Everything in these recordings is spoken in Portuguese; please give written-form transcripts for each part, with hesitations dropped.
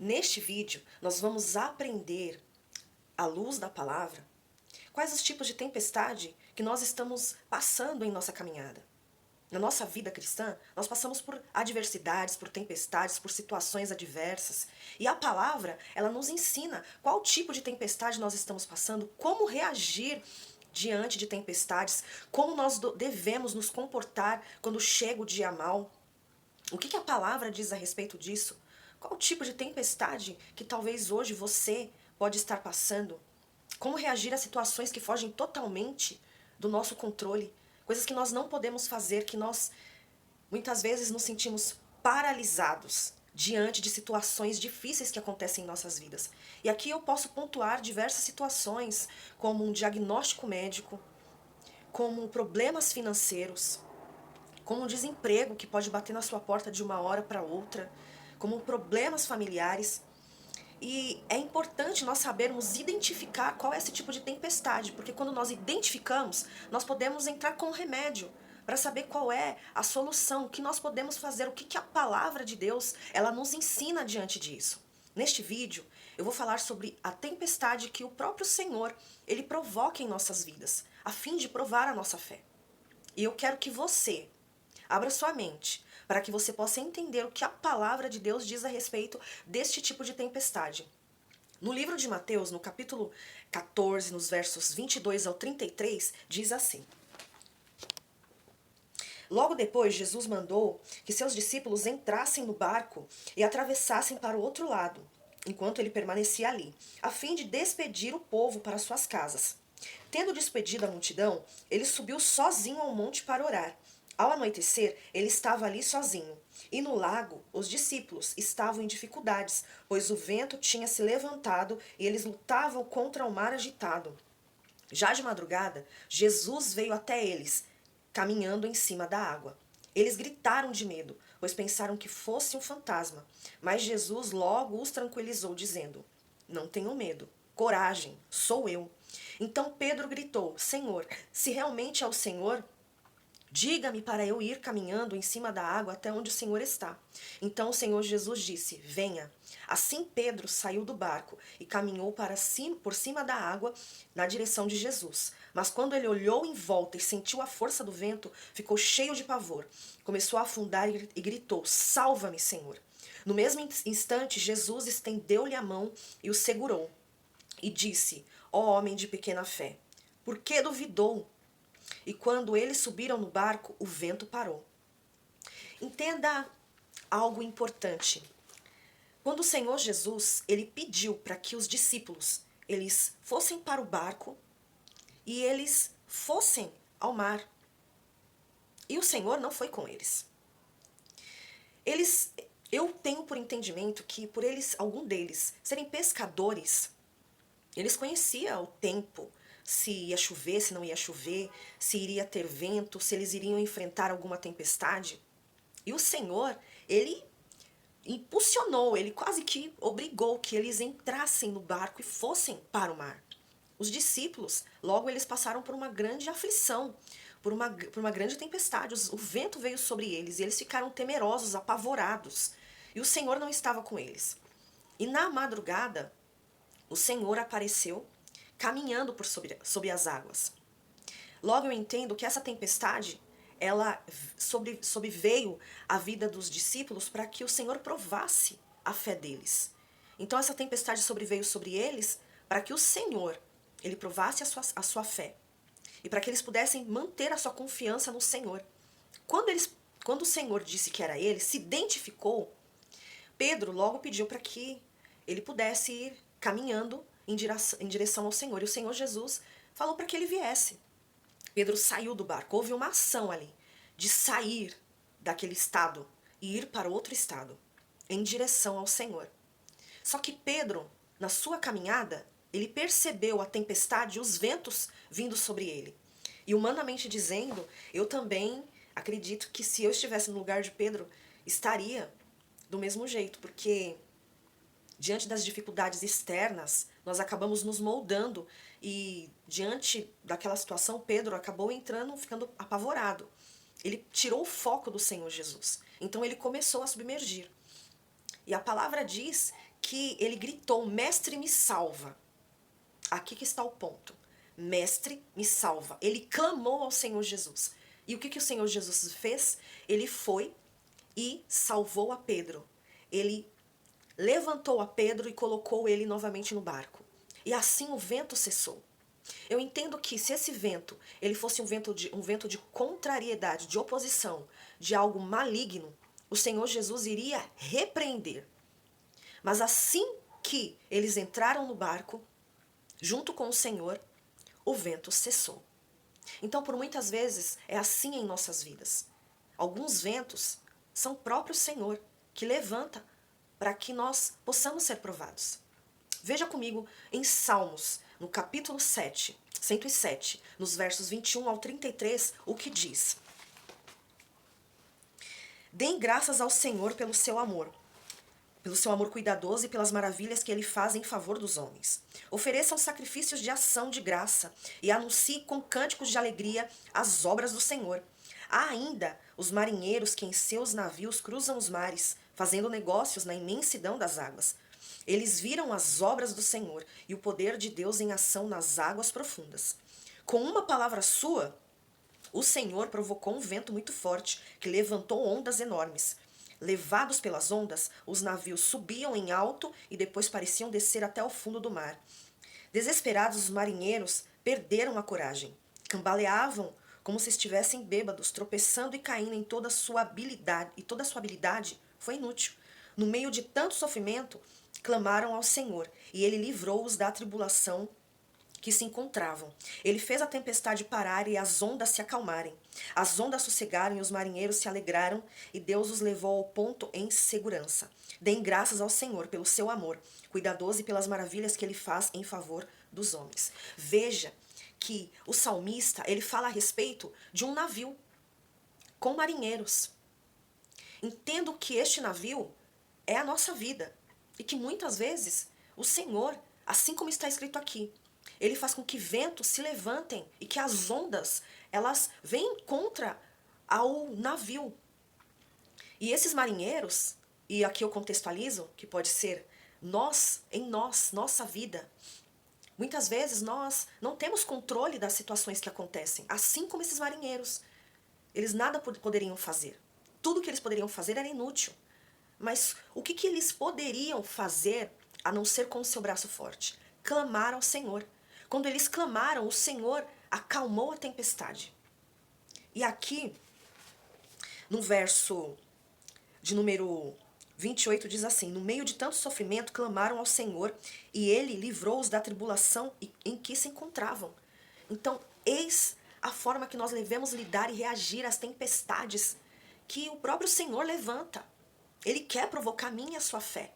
Neste vídeo, nós vamos aprender, à luz da palavra, quais os tipos de tempestade que nós estamos passando em nossa caminhada. Na nossa vida cristã, nós passamos por adversidades, por tempestades, por situações adversas. E a palavra, ela nos ensina qual tipo de tempestade nós estamos passando, como reagir diante de tempestades, como nós devemos nos comportar quando chega o dia mau. O que a palavra diz a respeito disso? Qual o tipo de tempestade que talvez hoje você pode estar passando? Como reagir a situações que fogem totalmente do nosso controle? Coisas que nós não podemos fazer, que nós muitas vezes nos sentimos paralisados diante de situações difíceis que acontecem em nossas vidas. E aqui eu posso pontuar diversas situações, como um diagnóstico médico, como problemas financeiros, como um desemprego que pode bater na sua porta de uma hora para outra, como problemas familiares. E é importante nós sabermos identificar qual é esse tipo de tempestade, porque quando nós identificamos, nós podemos entrar com remédio para saber qual é a solução, o que nós podemos fazer, o que a palavra de Deus ela nos ensina diante disso. Neste vídeo, eu vou falar sobre a tempestade que o próprio Senhor, ele provoca em nossas vidas, a fim de provar a nossa fé. E eu quero que você abra sua mente para que você possa entender o que a palavra de Deus diz a respeito deste tipo de tempestade. No livro de Mateus, no capítulo 14, nos versos 22 ao 33, diz assim: Logo depois, Jesus mandou que seus discípulos entrassem no barco e atravessassem para o outro lado, enquanto ele permanecia ali, a fim de despedir o povo para suas casas. Tendo despedido a multidão, ele subiu sozinho ao monte para orar. Ao anoitecer, ele estava ali sozinho. E no lago, os discípulos estavam em dificuldades, pois o vento tinha se levantado e eles lutavam contra o mar agitado. Já de madrugada, Jesus veio até eles, caminhando em cima da água. Eles gritaram de medo, pois pensaram que fosse um fantasma. Mas Jesus logo os tranquilizou, dizendo: Não tenham medo, coragem, sou eu. Então Pedro gritou: Senhor, se realmente é o Senhor, diga-me para eu ir caminhando em cima da água até onde o Senhor está. Então o Senhor Jesus disse: Venha. Assim Pedro saiu do barco e caminhou por cima da água na direção de Jesus. Mas quando ele olhou em volta e sentiu a força do vento, ficou cheio de pavor. Começou a afundar e gritou: Salva-me, Senhor. No mesmo instante, Jesus estendeu-lhe a mão e o segurou. E disse: Ó homem de pequena fé, por que duvidou? E quando eles subiram no barco, o vento parou. Entenda algo importante. Quando o Senhor Jesus, ele pediu para que os discípulos, eles fossem para o barco e eles fossem ao mar. E o Senhor não foi com eles. Eu tenho por entendimento que por eles, algum deles, serem pescadores, eles conheciam o tempo, se ia chover, se não ia chover, se iria ter vento, se eles iriam enfrentar alguma tempestade. E o Senhor, ele impulsionou, ele quase que obrigou que eles entrassem no barco e fossem para o mar. Os discípulos, logo eles passaram por uma grande aflição, por uma grande tempestade. O vento veio sobre eles e eles ficaram temerosos, apavorados. E o Senhor não estava com eles. E na madrugada, o Senhor apareceu caminhando sobre as águas. Logo eu entendo que essa tempestade, ela sobreveio a vida dos discípulos para que o Senhor provasse a fé deles. Então essa tempestade sobreveio sobre eles para que o Senhor, ele provasse a sua fé. E para que eles pudessem manter a sua confiança no Senhor. Quando o Senhor disse que era ele, se identificou, Pedro logo pediu para que ele pudesse ir caminhando em direção ao Senhor. E o Senhor Jesus falou para que ele viesse. Pedro saiu do barco. Houve uma ação ali de sair daquele estado e ir para outro estado, em direção ao Senhor. Só que Pedro, na sua caminhada, ele percebeu a tempestade e os ventos vindo sobre ele. E humanamente dizendo, eu também acredito que se eu estivesse no lugar de Pedro, estaria do mesmo jeito, porque diante das dificuldades externas, nós acabamos nos moldando e diante daquela situação, Pedro acabou entrando, ficando apavorado. Ele tirou o foco do Senhor Jesus. Então ele começou a submergir. E a palavra diz que ele gritou, mestre, me salva. Aqui que está o ponto. Mestre, me salva. Ele clamou ao Senhor Jesus. E o que o Senhor Jesus fez? Ele foi e salvou a Pedro. Ele levantou a Pedro e colocou ele novamente no barco. E assim o vento cessou. Eu entendo que se esse vento ele fosse um vento de contrariedade, de oposição, de algo maligno, o Senhor Jesus iria repreender. Mas assim que eles entraram no barco, junto com o Senhor, o vento cessou. Então, por muitas vezes, é assim em nossas vidas. Alguns ventos são o próprio Senhor que levanta para que nós possamos ser provados. Veja comigo em Salmos, no capítulo 107, nos versos 21 ao 33, o que diz. Deem graças ao Senhor pelo seu amor cuidadoso e pelas maravilhas que ele faz em favor dos homens. Ofereçam sacrifícios de ação de graça e anuncie com cânticos de alegria as obras do Senhor. Há ainda os marinheiros que em seus navios cruzam os mares, fazendo negócios na imensidão das águas. Eles viram as obras do Senhor e o poder de Deus em ação nas águas profundas. Com uma palavra sua, o Senhor provocou um vento muito forte, que levantou ondas enormes. Levados pelas ondas, os navios subiam em alto e depois pareciam descer até o fundo do mar. Desesperados, os marinheiros perderam a coragem. Cambaleavam como se estivessem bêbados, tropeçando e caindo em toda a sua habilidade. E toda a sua habilidade foi inútil. No meio de tanto sofrimento, clamaram ao Senhor, e ele livrou-os da tribulação que se encontravam. Ele fez a tempestade parar e as ondas se acalmarem. As ondas sossegaram e os marinheiros se alegraram, e Deus os levou ao ponto em segurança. Deem graças ao Senhor pelo seu amor cuidadoso e pelas maravilhas que ele faz em favor dos homens. Veja que o salmista, ele fala a respeito de um navio com marinheiros. Entendo que este navio é a nossa vida e que muitas vezes o Senhor, assim como está escrito aqui, ele faz com que ventos se levantem e que as ondas, elas venham contra ao navio. E esses marinheiros, e aqui eu contextualizo, que pode ser nós, nossa vida. Muitas vezes nós não temos controle das situações que acontecem, assim como esses marinheiros. Eles nada poderiam fazer. Tudo que eles poderiam fazer era inútil. Mas o que eles poderiam fazer a não ser com o seu braço forte? Clamar ao Senhor. Quando eles clamaram, o Senhor acalmou a tempestade. E aqui, no verso de número 28, diz assim: no meio de tanto sofrimento, clamaram ao Senhor, e ele livrou-os da tribulação em que se encontravam. Então, eis a forma que nós devemos lidar e reagir às tempestades que o próprio Senhor levanta. Ele quer provocar a minha e a sua fé.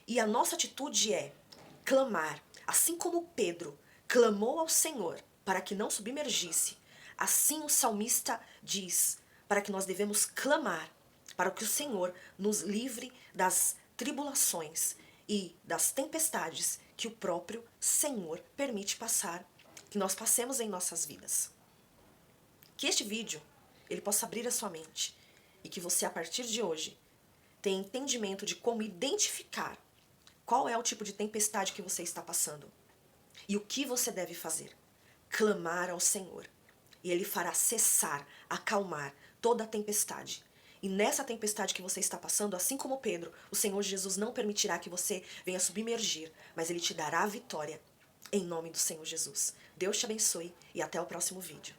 E a nossa atitude é clamar. Assim como Pedro clamou ao Senhor para que não submergisse, assim o salmista diz, para que nós devemos clamar, para que o Senhor nos livre das tribulações e das tempestades que o próprio Senhor permite passar, que nós passemos em nossas vidas. Que este vídeo ele possa abrir a sua mente e que você, a partir de hoje, tenha entendimento de como identificar qual é o tipo de tempestade que você está passando e o que você deve fazer. Clamar ao Senhor, e Ele fará cessar, acalmar toda a tempestade. E nessa tempestade que você está passando, assim como Pedro, o Senhor Jesus não permitirá que você venha submergir, mas Ele te dará a vitória, em nome do Senhor Jesus. Deus te abençoe e até o próximo vídeo.